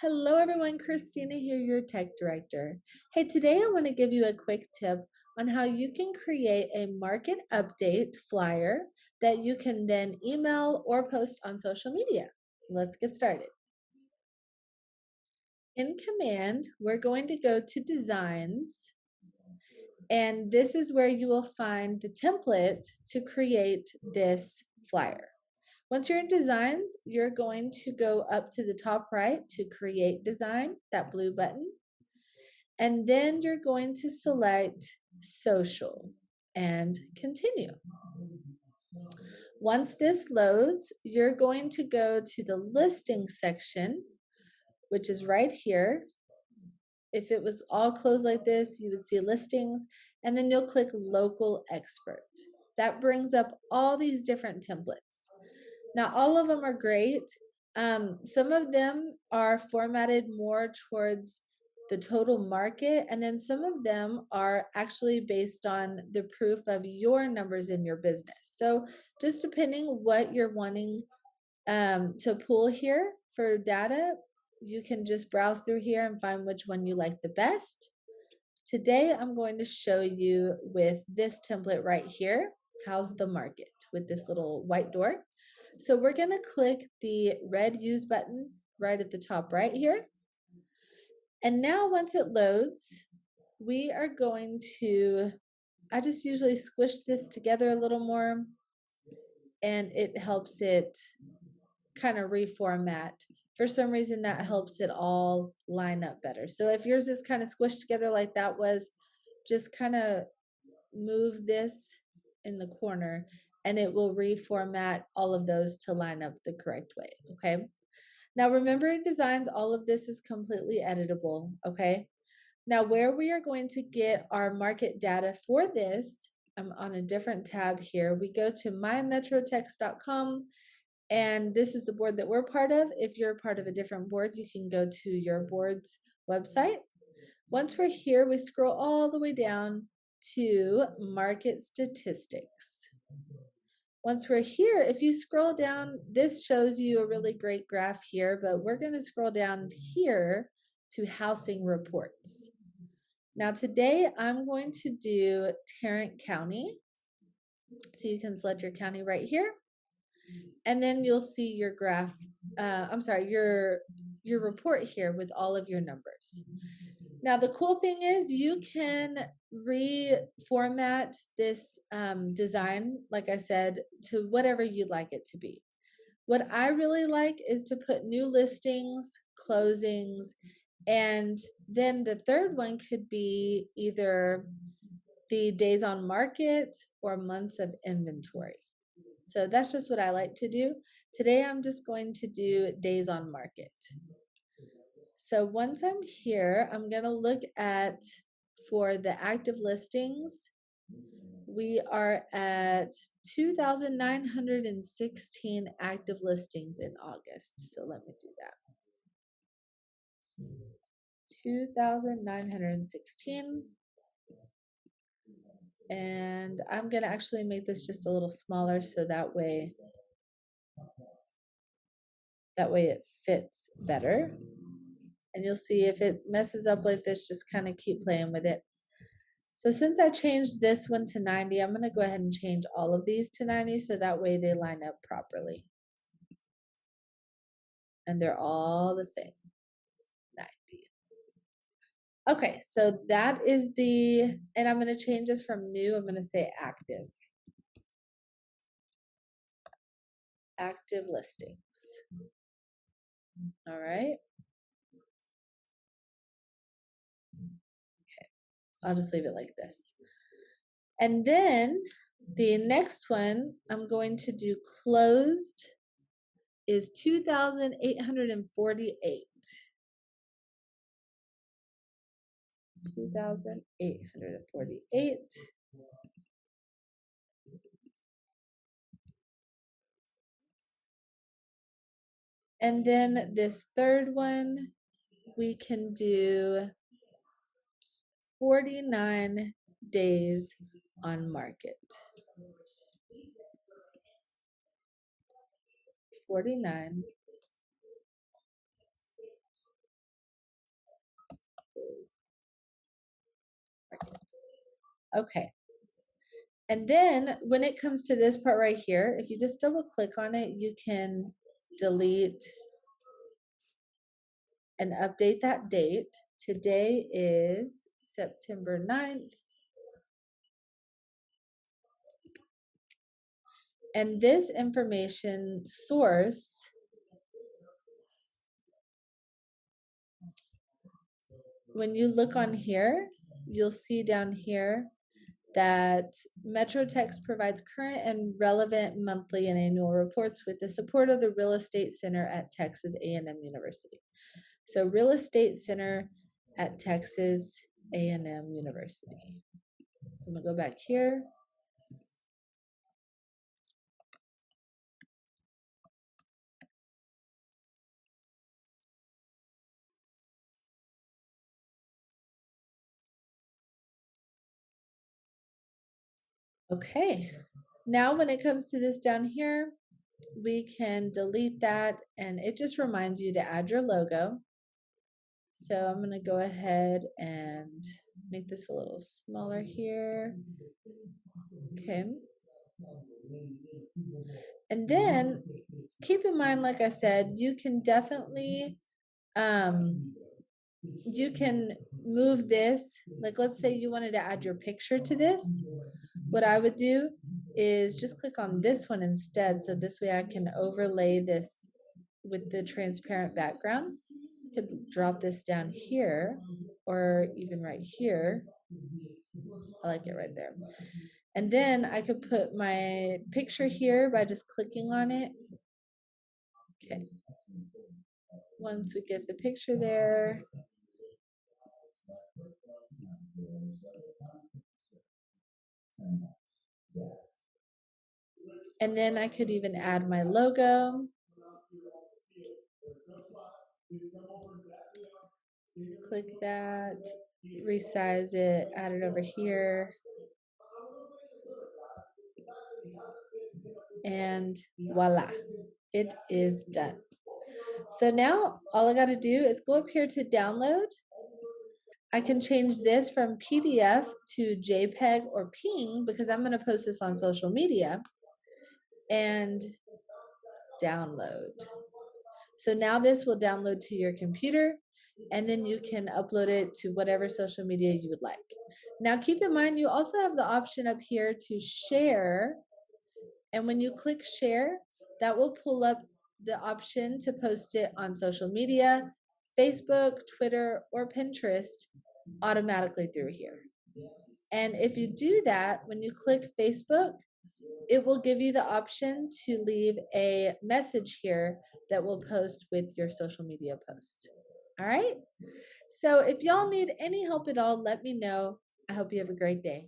Hello everyone, Christina here, your tech director. Hey, today I want to give you a quick tip on how you can create a market update flyer that you can then email or post on social media. Let's get started. In Command, we're going to go to Designs, and this is where you will find the template to create this flyer. Once you're in Designs, you're going to go up to the top right to Create Design, that blue button. And then you're going to select Social and Continue. Once this loads, you're going to go to the listing section, which is right here. If it was all closed like this, you would see listings, and then you'll click Local Expert. That brings up all these different templates. Now, all of them are great. Some of them are formatted more towards the total market, and then some of them are actually based on the proof of your numbers in your business. So just depending what you're wanting to pull here for data, you can just browse through here and find which one you like the best. Today, I'm going to show you with this template right here, how's the market, with this little white door. So we're going to click the red use button right at the top right here. And now once it loads, we are going to, I just usually squish this together a little more, and it helps it kind of reformat. For some reason, that helps it all line up better. So if yours is kind of squished together like that was, just kind of move this in the corner and it will reformat all of those to line up the correct way, okay? Now remember, in Designs, all of this is completely editable, okay? Now where we are going to get our market data for this, I'm on a different tab here. We go to mymetrotext.com, and this is the board that we're part of. If you're part of a different board, you can go to your board's website. Once we're here, we scroll all the way down to Market Statistics. Once we're here, if you scroll down, this shows you a really great graph here, but we're going to scroll down here to Housing Reports. Now today, I'm going to do Tarrant County. So you can select your county right here. And then you'll see your graph, your report here with all of your numbers. Now, the cool thing is you can reformat this design, like I said, to whatever you'd like it to be. What I really like is to put new listings, closings, and then the third one could be either the days on market or months of inventory. So that's just what I like to do. Today, I'm just going to do days on market. So once I'm here, I'm going to look at, for the active listings, we are at 2,916 active listings in August. So let me do that. 2,916. And I'm going to actually make this just a little smaller so that way it fits better. And you'll see if it messes up like this, just kind of keep playing with it. So since I changed this one to 90, I'm going to go ahead and change all of these to 90 so that way they line up properly. And they're all the same, 90. Okay, so that is the, and I'm going to change this from new, I'm going to say active. Active listings. All right. I'll just leave it like this. And then the next one I'm going to do closed is 2,848. 2,848. And then this third one, we can do 49 days on market. 49 Okay. And then when it comes to this part right here, if you just double click on it, you can delete and update that date. Today is September 9th. And this information source, when you look on here, you'll see down here that MetroText provides current and relevant monthly and annual reports with the support of the Real Estate Center at Texas A&M University. So Real Estate Center at Texas A&M University. So I'm gonna go back here. Okay, now when it comes to this down here, we can delete that and it just reminds you to add your logo. So I'm gonna go ahead and make this a little smaller here. Okay. And then keep in mind, like I said, you can definitely you can move this. Like let's say you wanted to add your picture to this. What I would do is just click on this one instead. So this way I can overlay this with the transparent background. I could drop this down here or even right here. I like it right there. And then I could put my picture here by just clicking on it. Okay. Once we get the picture there, and then I could even add my logo. Click that, resize it, add it over here. And voila, it is done. So now all I got to do is go up here to download. I can change this from PDF to JPEG or PNG because I'm going to post this on social media and download. So now this will download to your computer and then you can upload it to whatever social media you would like. Now keep in mind, you also have the option up here to share. And when you click share, that will pull up the option to post it on social media, Facebook, Twitter, or Pinterest automatically through here. And if you do that, when you click Facebook, it will give you the option to leave a message here that will post with your social media post. All right. So if y'all need any help at all, let me know. I hope you have a great day.